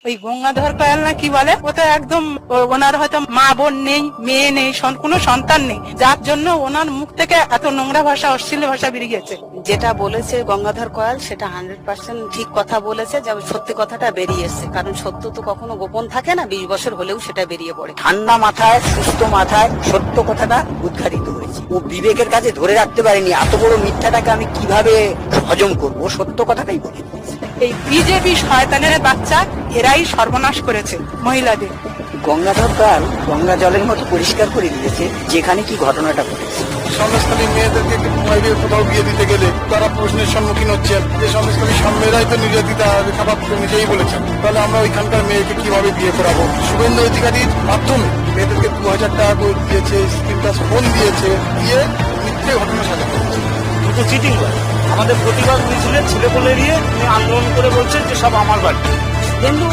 ওই গঙ্গাধর কয়াল না কি বলে, ও তো একদম ওনার হয়তো মা বোন নেই, মেয়ে নেই, কোনো সন্তান নেই, যার জন্য ওনার মুখ থেকে এত নোংরা ভাষা, অশ্লীল ভাষা বেরিয়ে গেছে। যেটা বলেছে গঙ্গাধর কয়াল সেটা 100% ঠিক কথা বলেছে, যে সত্যি কথাটা বেরিয়ে এসেছে। কারণ সত্য তো কখনো গোপন থাকে না, 20 বছর হলেও সেটা বেরিয়ে পড়ে। ঠান্ডা মাথায়, সুস্থ মাথায় সত্য কথাটা উদ্ঘাটিত হয়েছে। ও বিবেকের কাছে ধরে রাখতে পারেনি এত বড় মিথ্যাটাকে আমি কিভাবে হজম করবো, সত্য কথাটাই বলে দিয়েছে। এই বিজেপি শয়তানের বাচ্চা, এরাই সর্বনাশ করেছে মহিলাদের। গঙ্গাধর কয়াল গঙ্গা জলের মতো পরিষ্কার করে দিয়েছে যেখানে কি ঘটনাটা ঘটেছে। সন্দেশখালী মেয়েদেরকে বাইরে কোথাও বিয়ে দিতে গেলে তারা প্রশ্নের সম্মুখীন হচ্ছেন যে সন্দেশখালী মেয়েরাই তো নির্যাতিতা, খারাপ নিজেই বলেছেন, তাহলে আমরা ওইখানকার মেয়েকে কিভাবে বিয়ে করাবো? শুভেন্দু অধিকারীর মাধ্যমে মেয়েদেরকে 2000 টাকা করে দিয়েছে, স্ক্রিন টাচ ফোন দিয়েছে, দিয়ে মিথ্যে ঘটনা সাজানো হচ্ছে। দুটো চিটিং করে আমাদের প্রতিবাদ মিছিলে ছেলে বলে নিয়ে আন্দোলন করে বলছেন যে সব আমার বাড়ি। শুভেন্দু